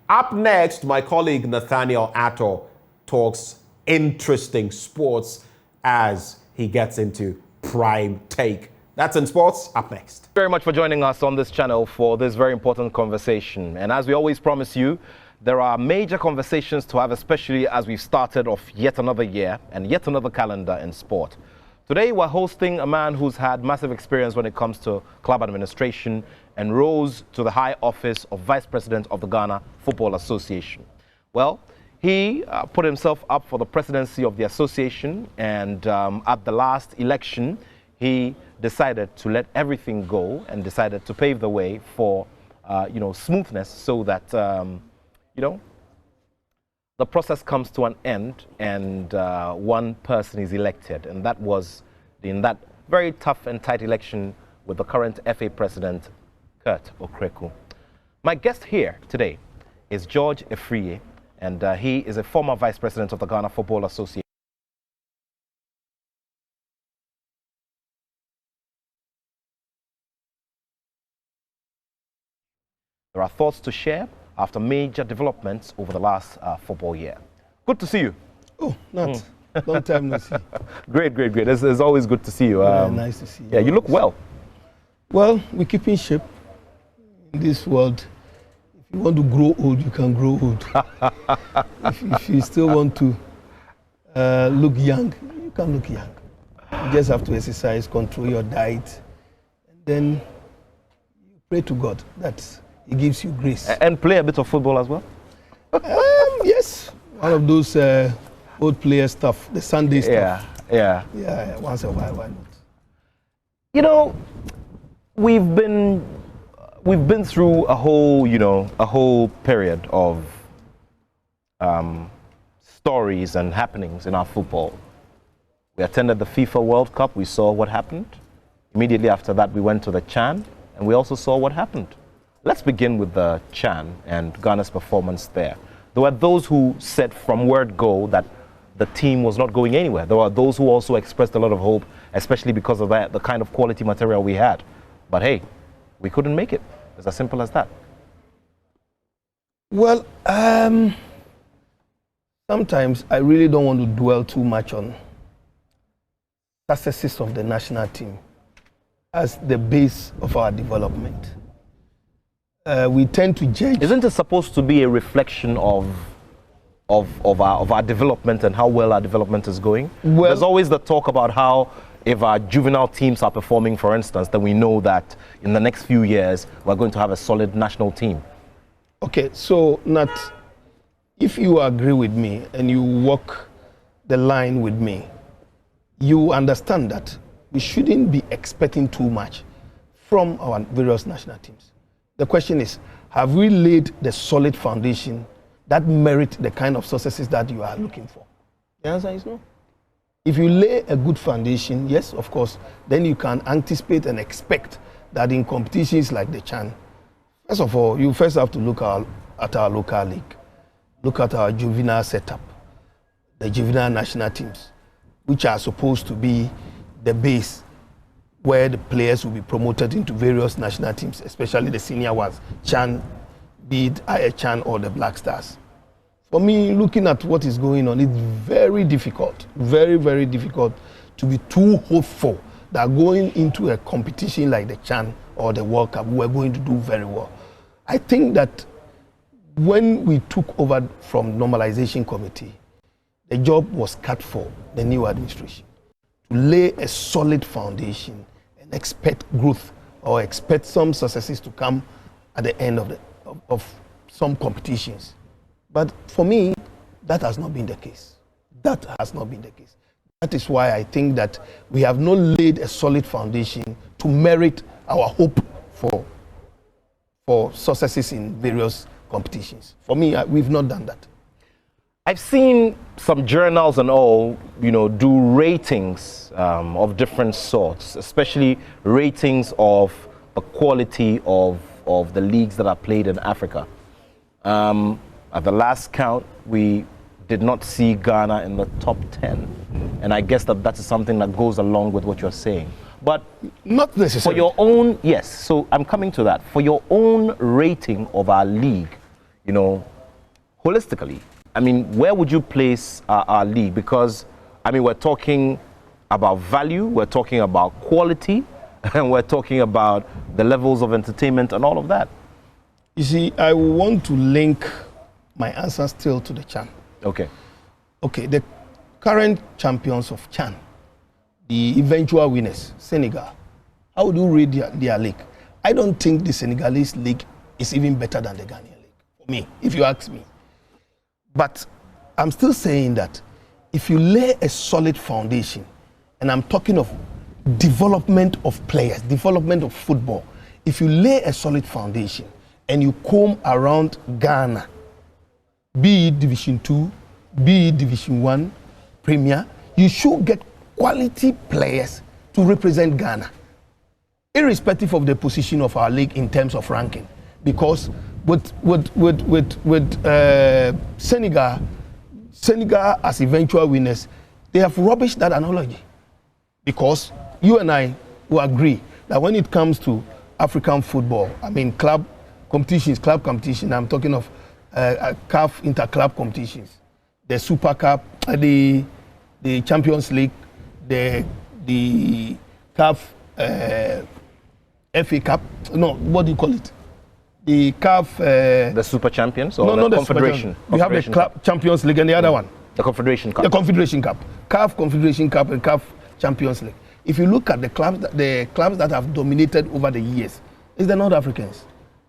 Up next, my colleague Nathaniel Atto talks interesting sports as he gets into Prime Take. That's in sports. Up next. Very much for joining us on this channel for this very important conversation. And as we always promise you, there are major conversations to have, especially as we've started off yet another year and yet another calendar in sport. Today, we're hosting a man who's had massive experience when it comes to club administration and rose to the high office of Vice President of the Ghana Football Association. Well, he put himself up for the presidency of the association, and at the last election, he decided to let everything go and decided to pave the way for, smoothness so that, the process comes to an end and one person is elected. And that was in that very tough and tight election with the current FA president, Kurt Okreku. My guest here today is George Afriyie, and he is a former vice president of the Ghana Football Association. There are thoughts to share after major developments over the last football year. Good to see you. Oh, not. Long time no see. Great. It's always good to see you. Nice to see you. Yeah, you look well. Well, we keep in shape in this world. If you want to grow old, you can grow old. if you still want to look young, you can look young. You just have to exercise, control your diet, and then you pray to God that He gives you grace. And play a bit of football as well? Yes. One of those old player stuff, the Sunday stuff. Yeah, once in a while, why not? You know, we've been through a whole period of stories and happenings in our football. We attended the FIFA World Cup, we saw what happened. Immediately after that, we went to the CHAN, and we also saw what happened. Let's begin with the CHAN and Ghana's performance there. There were those who said from word go that the team was not going anywhere. There were those who also expressed a lot of hope, especially because of the kind of quality material we had. But hey, we couldn't make it. It's as simple as that. Well, sometimes I really don't want to dwell too much on successes of the national team as the base of our development. We tend to judge. Isn't it supposed to be a reflection of our development and how well our development is going? Well, there's always the talk about how if our juvenile teams are performing, for instance, then we know that in the next few years we're going to have a solid national team. Okay, so Nat, if you agree with me and you walk the line with me, you understand that we shouldn't be expecting too much from our various national teams. The question is, have we laid the solid foundation that merit the kind of successes that you are looking for? The answer is no. If you lay a good foundation, yes, of course, then you can anticipate and expect that in competitions like the CHAN, first of all, you first have to look at our local league, look at our juvenile setup, the juvenile national teams, which are supposed to be the base where the players will be promoted into various national teams, especially the senior ones, CHAN, be it IHCHAN or the Black Stars. For me, looking at what is going on, it's very difficult, very difficult to be too hopeful that going into a competition like the CHAN or the World Cup, we're going to do very well. I think that when we took over from Normalization Committee, the job was cut for the new administration to lay a solid foundation and expect growth or expect some successes to come at the end of some competitions. But for me, that has not been the case. That has not been the case. That is why I think that we have not laid a solid foundation to merit our hope for successes in various competitions. For me, we've not done that. I've seen some journals and all, do ratings of different sorts, especially ratings of the quality of the leagues that are played in Africa. At the last count, we did not see Ghana in the top 10. And I guess that is something that goes along with what you're saying. But not necessarily. For your own, yes, so I'm coming to that. For your own rating of our league, you know, holistically, I mean, where would you place our league? Because, I mean, we're talking about value, we're talking about quality, and we're talking about the levels of entertainment and all of that. You see, I want to link my answer still to the CHAN. Okay. Okay, the current champions of CHAN, the eventual winners, Senegal, how would you rate their league? I don't think the Senegalese league is even better than the Ghanaian league, for me, if you ask me. But I'm still saying that if you lay a solid foundation, and I'm talking of development of players, development of football, if you lay a solid foundation and you comb around Ghana, be it Division 2, be it Division 1, Premier, you should get quality players to represent Ghana, irrespective of the position of our league in terms of ranking. Because with Senegal as eventual winners, they have rubbished that analogy. Because you and I will agree that when it comes to African football, I mean club competition, I'm talking of CAF inter-club competitions, the Super Cup, the Champions League, the CAF FA Cup, no, what do you call it? The CAF... the Super Champions or no, the Confederation? We have the Club Champions League and the other one. The Confederation Cup. The Confederation Cup. CAF Confederation Cup and CAF Champions League. If you look at the clubs that have dominated over the years, it's the North Africans.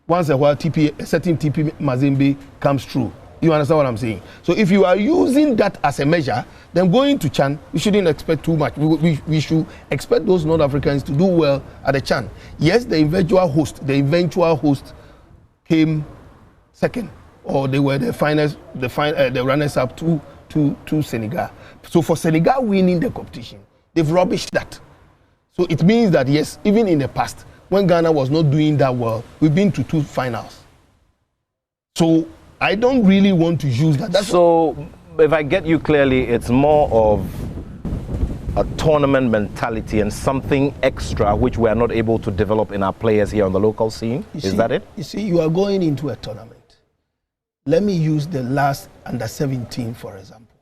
Once a while, a certain TP Mazembe comes through. You understand what I'm saying? So if you are using that as a measure, then going to CHAN, we shouldn't expect too much. We should expect those North Africans to do well at the CHAN. Yes, the eventual host came second, or they were the finals, the runners-up to Senegal. So for Senegal winning the competition, they've rubbished that. So it means that yes, even in the past, when Ghana was not doing that well, we've been to 2 finals. So I don't really want to use that. So if I get you clearly, it's more of a tournament mentality and something extra which we are not able to develop in our players here on the local scene. Is that it? You see, you are going into a tournament. Let me use the last under-17, for example.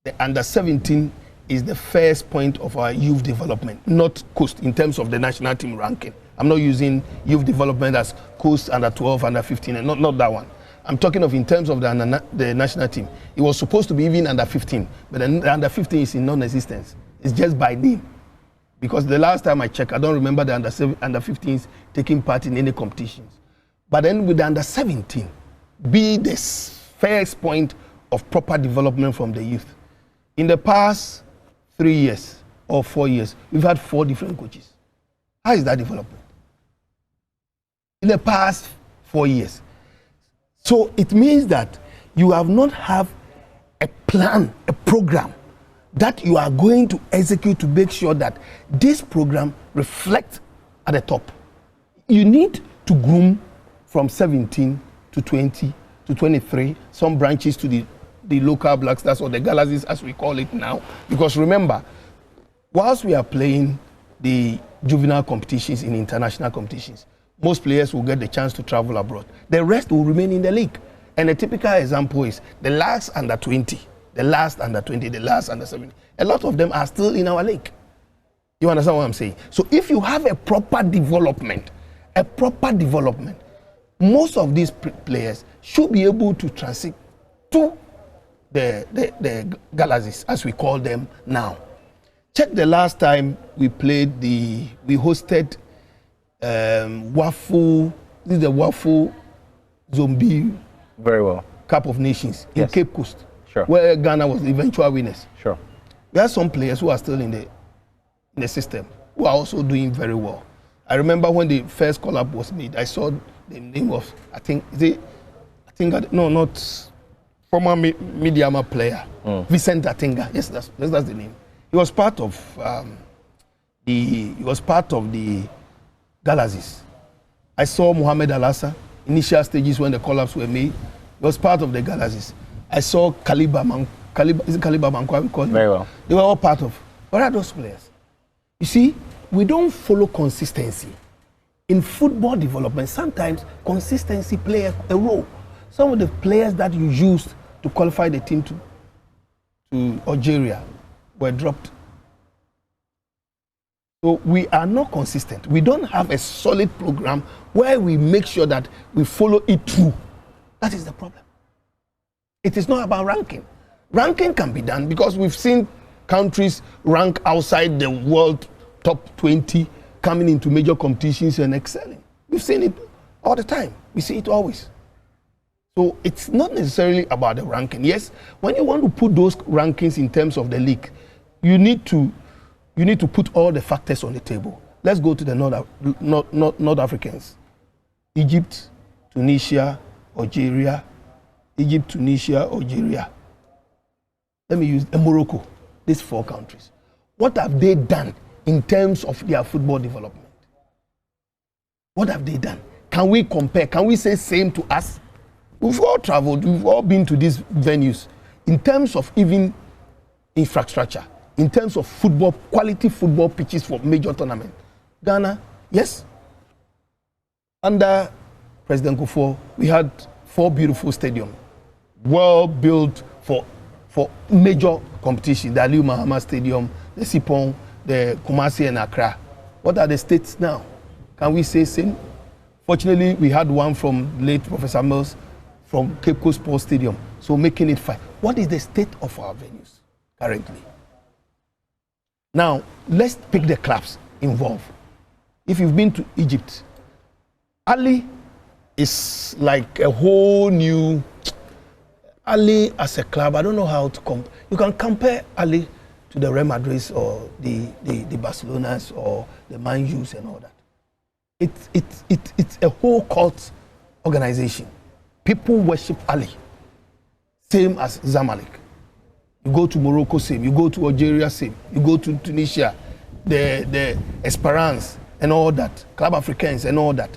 The under-17 is the first point of our youth development, not coast in terms of the national team ranking. I'm not using youth development as coast under 12, under 15, and not that one. I'm talking of in terms of the national team. It was supposed to be even under 15, but the under 15 is in non-existence. It's just by name. Because the last time I checked, I don't remember the under 15s taking part in any competitions. But then with the under 17, be the first point of proper development from the youth. In the past 3 years or 4 years, we've had 4 different coaches. How is that development? In the past 4 years. So it means that you have not have a plan, a program that you are going to execute to make sure that this program reflects at the top. You need to groom from 17 to 20 to 23, some branches to the local Black Stars or the Galaxies as we call it now. Because remember, whilst we are playing the juvenile competitions in international competitions, most players will get the chance to travel abroad. The rest will remain in the league. And a typical example is the last under 20, the last under 20, the last under 17. A lot of them are still in our league. You understand what I'm saying? So if you have a proper development, most of these players should be able to transit to the Galaxies, as we call them now. Check the last time we hosted Waffle, this is the Waffle Zombie Very well. Cup of Nations in Cape Coast, sure, where Ghana was the eventual winners. Sure. There are some players who are still in the system who are also doing very well. I remember when the first call-up was made, I saw the name of, not former Midiama player, Vincent Atenga. Yes, that's the name. He was part of the Galaxies. I saw Mohamed Alassa, initial stages when the call-ups were made. He was part of the Galaxies. I saw Kaliba Mankwa. Very well. They were all part of. What are those players? You see, we don't follow consistency. In football development, sometimes consistency plays a role. some of the players that you used to qualify the team to Algeria were dropped. So we are not consistent. We don't have a solid program where we make sure that we follow it through. That is the problem. It is not about ranking. Ranking can be done because we've seen countries rank outside the world top 20 coming into major competitions and excelling. We've seen it all the time. We see it always. So it's not necessarily about the ranking. Yes, when you want to put those rankings in terms of the league, you need to put all the factors on the table. Let's go to the North Africans. Egypt, Tunisia, Algeria. Egypt, Tunisia, Algeria. Let me use Morocco. These 4 countries. What have they done in terms of their football development? What have they done? Can we compare? Can we say same to us? We've all traveled, we've all been to these venues. In terms of even infrastructure, in terms of football, quality football pitches for major tournaments. Ghana, yes. Under President Kufuor, we had 4 beautiful stadiums, well built for major competition. The Aliu Mahama Stadium, the Sipon, the Kumasi and Accra. What are the states now? Can we say same? Fortunately, we had one from late Professor Mills from Cape Coast Sports Stadium, so making it fine. What is the state of our venues currently? Now, let's pick the clubs involved. If you've been to Egypt, Ali is like a whole new. Ali as a club, I don't know how to compare. You can compare Ali to the Real Madrid or the Barcelonas or the Man U's and all that. It's a whole cult organization. People worship Ali, same as Zamalek. You go to Morocco, same. You go to Algeria, same. You go to Tunisia, the Esperance and all that, Club Africains and all that.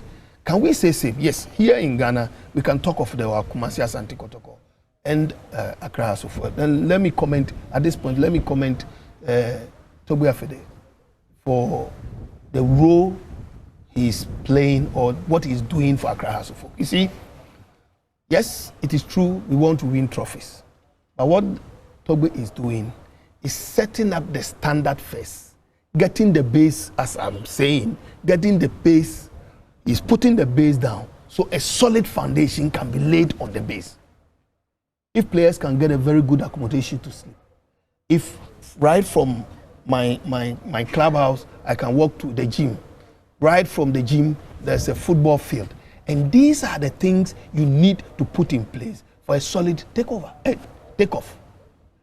Can we say same? Yes. Here in Ghana, we can talk of the Kumasi Asante Kotoko and Accra and so forth. Then let me comment at this point. Let me comment Take With George Afriyie for the role he's playing or what he's doing for Accra and so forth. You see, yes, it is true we want to win trophies, but what Togbe is doing is setting up the standard first, getting the base, as I'm saying, getting the base, is putting the base down so a solid foundation can be laid on the base. If players can get a very good accommodation to sleep, if right from my clubhouse I can walk to the gym, right from the gym there's a football field, and these are the things you need to put in place for a solid takeoff.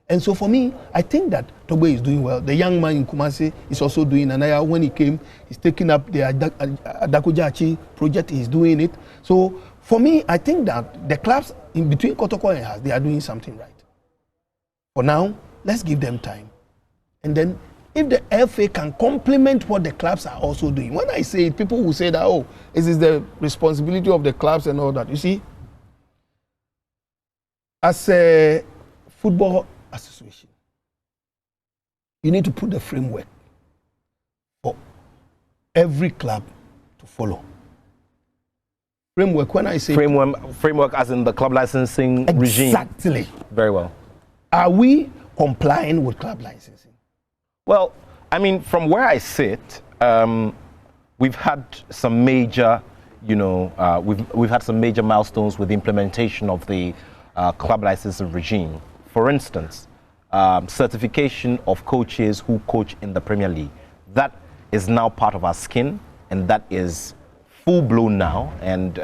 And so for me, I think that Togbe is doing well. The young man in Kumasi is also doing, and when he came, he's taking up the Adakujachi project, he's doing it. So for me, I think that the clubs in between Kotoko and Has, they are doing something right. For now, let's give them time. And then if the FA can complement what the clubs are also doing. When I say it, people will say that, oh, this is the responsibility of the clubs and all that. You see, as a football association, you need to put the framework for every club to follow. Framework, when I say framework as in the club licensing regime. Exactly. Very well. Are we complying with club licensing? Well, I mean, from where I sit, we've had some major, we've had some major milestones with the implementation of the club licensing regime. For instance, certification of coaches who coach in the Premier League. That is now part of our skin, and that is full blown now, and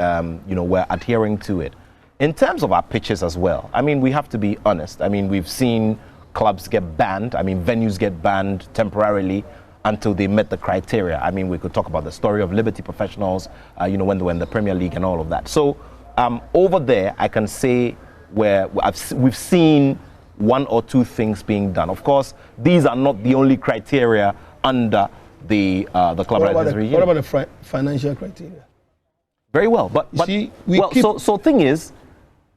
we're adhering to it. In terms of our pitches as well, I mean, we have to be honest. I mean, we've seen clubs get banned. I mean, venues get banned temporarily until they met the criteria. I mean, we could talk about the story of Liberty Professionals, when they were in the Premier League and all of that. So over there, I can say where we've seen one or two things being done. Of course, these are not the only criteria under the club licensing regime. What about the financial criteria? Very well, but see, so thing is,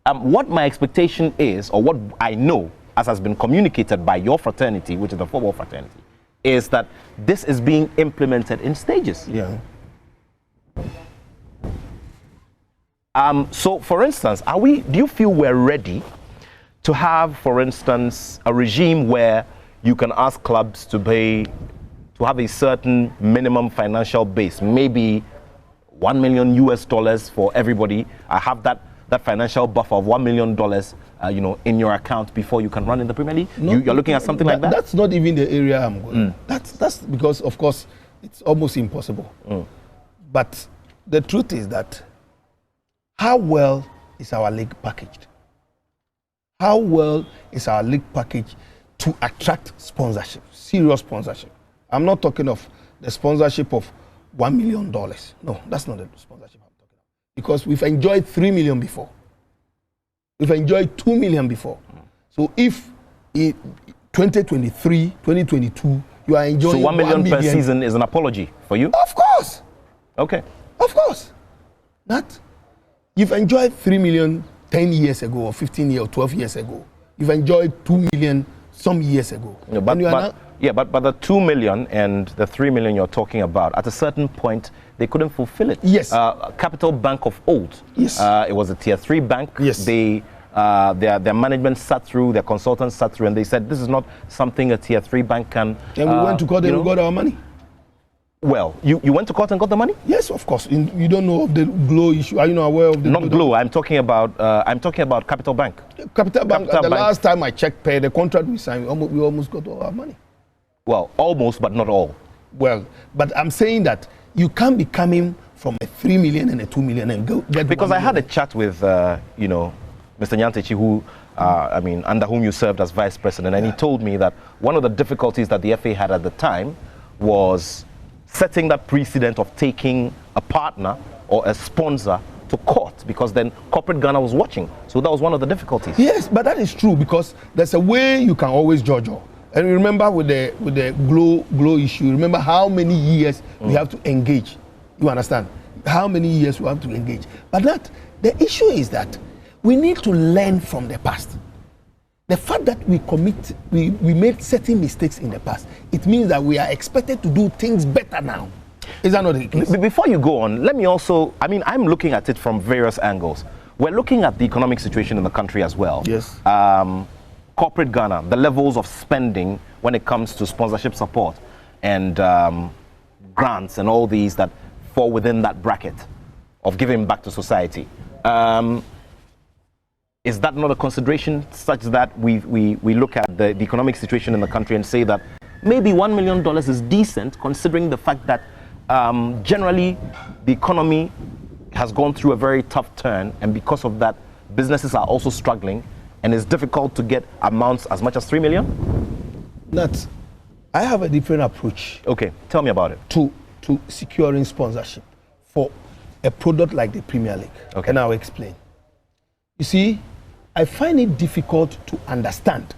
what my expectation is, or what I know, as has been communicated by your fraternity, which is the football fraternity, is that this is being implemented in stages. Yeah. So, for instance, do you feel we're ready to have, for instance, a regime where you can ask clubs to have a certain minimum financial base, maybe $1 million US for everybody? I have that financial buffer of $1 million, in your account before you can run in the Premier League. You're looking at something like that. That's not even the area I'm going. That's because, of course, it's almost impossible. But the truth is that how well is our league packaged? How well is our league packaged to attract sponsorship, serious sponsorship? I'm not talking of the sponsorship of $1 million. No, that's not the sponsorship I'm talking about. Because we've enjoyed 3 million before. We've enjoyed 2 million before. So if in 2023, 2022, you are enjoying so 1 million per season is an apology for you? Of course. Okay. Of course. You've enjoyed 3 million 10 years ago, or 15 years, or 12 years ago. You've enjoyed 2 million some years ago. But the 2 million and the 3 million you're talking about, at a certain point, they couldn't fulfill it. Yes. Capital Bank of old. Yes. It was a tier 3 bank. Yes. Their management sat through, their consultants sat through, and they said this is not something a tier 3 bank can. And we went to court and we got our money. Well, you went to court and got the money? Yes, of course. You don't know of the Glow issue. Are you not aware of the Not Glow. I'm talking about Capital Bank. Capital Bank. Last time I checked, the contract we signed, we almost got all our money. Well, almost, but not all. Well, but I'm saying that you can't be coming from a 3 million and a 2 million and go get. Because I had a chat with Mr. Nyantechi, who under whom you served as vice president, and he told me that one of the difficulties that the FA had at the time was setting that precedent of taking a partner or a sponsor to court, because then corporate Ghana was watching. So that was one of the difficulties. Yes, but that is true, because there's a way you can always judge all. And remember with the Glow issue, remember how many years we have to engage. You understand? How many years we have to engage. But the issue is that we need to learn from the past. The fact that we made certain mistakes in the past, it means that we are expected to do things better now. Is that not the case? Before you go on, let me also, I'm looking at it from various angles. We're looking at the economic situation in the country as well. Yes. Corporate Ghana, the levels of spending when it comes to sponsorship support and grants and all these that fall within that bracket of giving back to society. Is that not a consideration such that we look at the economic situation in the country and say that maybe $1 million is decent, considering the fact that generally the economy has gone through a very tough turn, and because of that, businesses are also struggling, and it's difficult to get amounts as much as 3 million? I have a different approach. Okay, tell me about it. To securing sponsorship for a product like the Premier League. Okay. And I'll explain. You see, I find it difficult to understand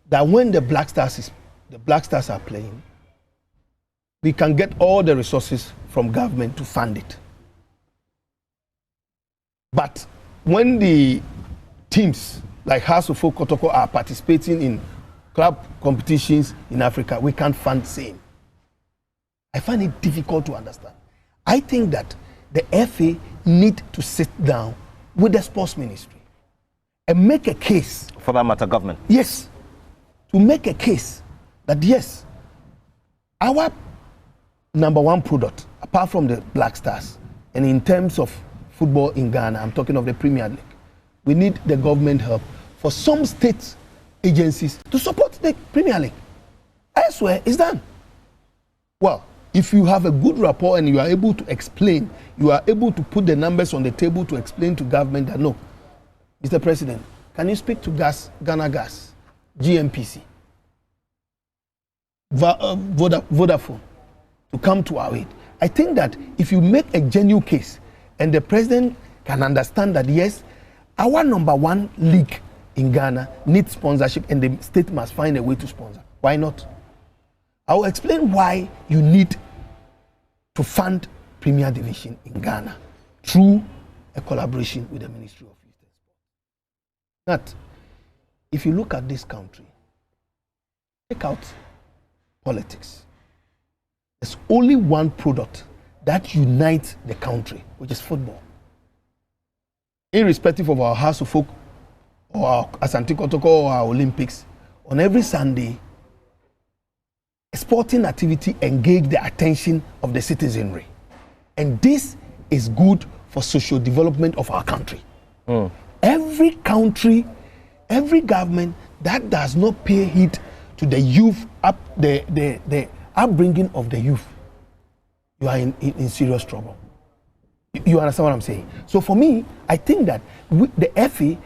that when the Black Stars are playing, we can get all the resources from government to fund it. But when the teams like House of Folk Kotoko are participating in club competitions in Africa, we can't fund the same. I find it difficult to understand. I think that the FA need to sit down with the sports ministry and make a case. For that matter, government? Yes. To make a case that yes, our number one product, apart from the Black Stars, and in terms of football in Ghana, I'm talking of the Premier League, we need the government help for some state agencies to support the Premier League. Elsewhere, it's done. Well, if you have a good rapport and you are able to explain, you are able to put the numbers on the table to explain to government that, no, Mr. President, can you speak to Ghana Gas, GMPC, Vodafone, to come to our aid? I think that if you make a genuine case and the president can understand that, yes, our number one league in Ghana needs sponsorship and the state must find a way to sponsor. Why not? I will explain why you need to fund Premier Division in Ghana through a collaboration with the Ministry of Youth and Sport. That, if you look at this country, take out politics. There's only one product that unites the country, which is football. irrespective of our House of Folk or our Asante Kotoko or our Olympics, on every Sunday, sporting activity engage the attention of the citizenry. And this is good for social development of our country. Every country, every government that does not pay heed to the youth, the upbringing of the youth, you are in serious trouble. You understand what I'm saying? So for me, I think that the FA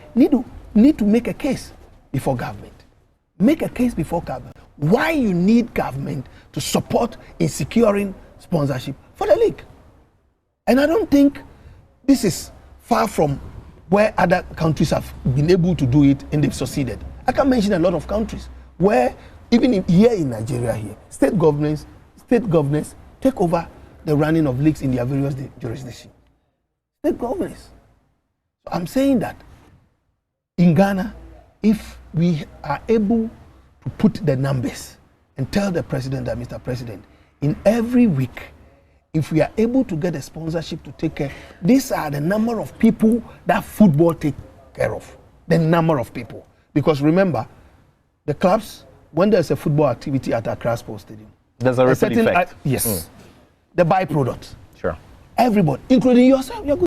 need to make a case before government. Make a case before government. Why you need government to support in securing sponsorship for the league. And I don't think this is far from where other countries have been able to do it and they've succeeded. I can mention a lot of countries where even here in Nigeria here, state governments take over the running of leagues in their various jurisdictions. State governments. So I'm saying that in Ghana, if we are able to put the numbers and tell the president that, Mr. President, in every week, if we are able to get a sponsorship to take care, these are the number of people that football take care of. The number of people. Because remember, the clubs, when there's a football activity at Accra Sports Stadium, there's a ripple effect. Yes. The byproduct. Sure. Everybody, including yourself, you're good.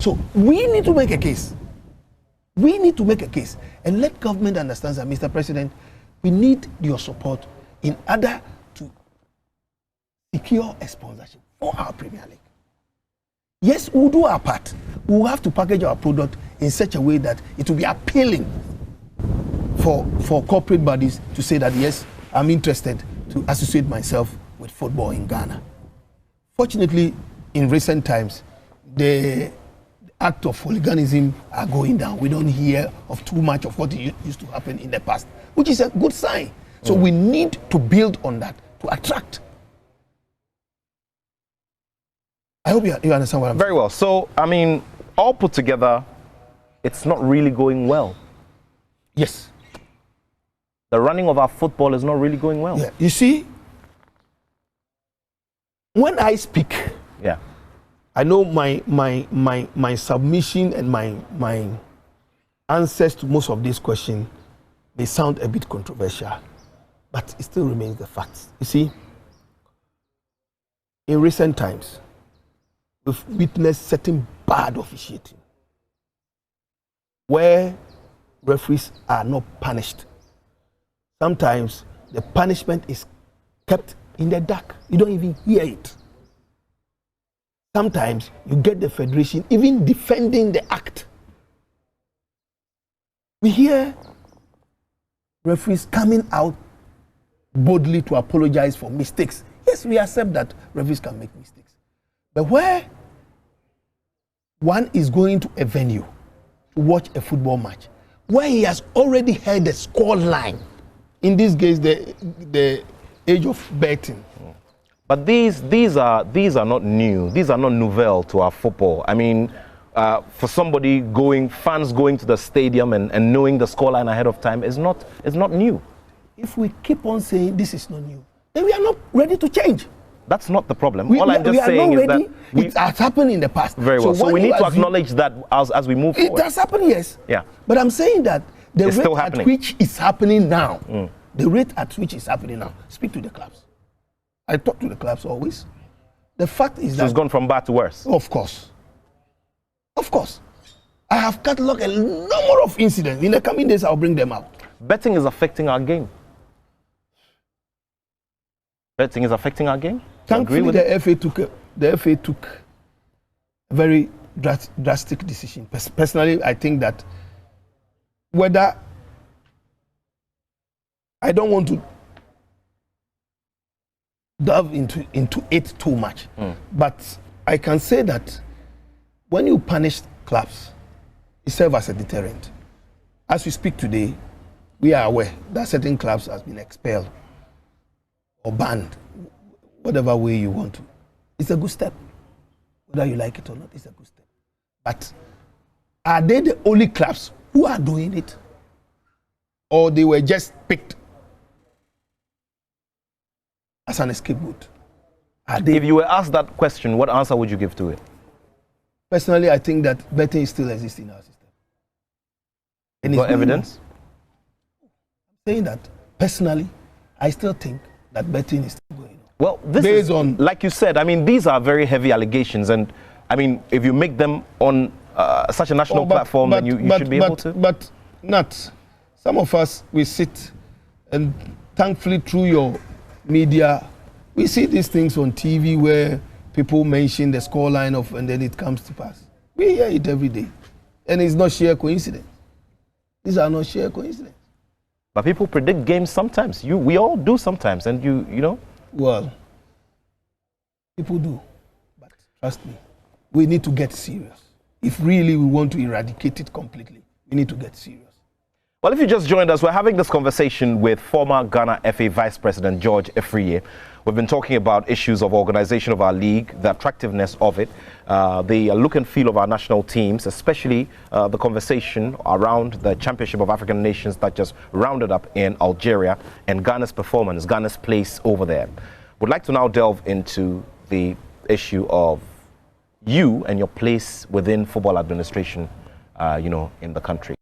So we need to make a case. We need to make a case and let government understand that, Mr. President, we need your support in order to secure a sponsorship for our Premier League. Yes, we'll do our part. We'll have to package our product in such a way that it will be appealing for corporate bodies to say that, yes, I'm interested to associate myself with football in Ghana. Fortunately, in recent times, the act of hooliganism are going down. We don't hear of too much of what used to happen in the past, which is a good sign. So we need to build on that to attract. I hope you understand what I'm saying. Very well. So, I mean, all put together, it's not really going well. Yes. The running of our football is not really going well. Yeah. You see, when I speak, Yeah. I know my submission and my answers to most of these questions may sound a bit controversial, but it still remains the facts. You see, in recent times, we've witnessed certain bad officiating where referees are not punished. Sometimes the punishment is kept in the dark. You don't even hear it. Sometimes you get the federation even defending the act. We hear referees coming out boldly to apologize for mistakes. Yes, we accept that referees can make mistakes. But where one is going to a venue to watch a football match, where he has already heard the score line, in this case, the age of betting. But these are not new. These are not nouvelle to our football. I mean, for somebody fans going to the stadium and knowing the scoreline ahead of time is not new. If we keep on saying this is not new, then we are not ready to change. That's not the problem. All I'm just saying is that it has happened in the past. Very well. So we need to acknowledge that as we move forward. It has happened, yes. Yeah. But I'm saying that the It's rate still at happening. which it's happening now, the rate at which it's happening now, speak to the clubs. I talk to the clubs always. The fact is So that it's gone from bad to worse. Of course. Of course. I have cataloged a number of incidents. In the coming days, I'll bring them out. Betting is affecting our game. Betting is affecting our game. Thankfully, the FA took a very drastic decision. Personally, I think that whether I don't want to delve into it too much, but I can say that when you punish clubs, it serves as a deterrent. As we speak today, we are aware that certain clubs have been expelled or banned, whatever way you want to. It's a good step. Whether you like it or not, it's a good step. But are they the only clubs who are doing it? Or they were just picked as an scapegoat? If you were asked that question, what answer would you give to it? Personally, I think that betting still exists in our system. And Got evidence? Saying that personally, I still think that betting is still going on. Well, this Based is, on, like you said, I mean, these are very heavy allegations, and I mean, if you make them on such a national platform, then you should be able to. But not. Some of us, we sit, and thankfully through your media, we see these things on TV where people mention the scoreline of, and then it comes to pass. We hear it every day, and it's not sheer coincidence. These are not sheer coincidence. But people predict games sometimes. We all do sometimes, and you know. Well, people do, but trust me, we need to get serious. If really we want to eradicate it completely, we need to get serious. Well, if you just joined us, we're having this conversation with former Ghana FA Vice President George Afriyie. We've been talking about issues of organization of our league, the attractiveness of it, the look and feel of our national teams, especially the conversation around the Championship of African Nations that just rounded up in Algeria, and Ghana's performance, Ghana's place over there. We'd like to now delve into the issue of you and your place within football administration, in the country.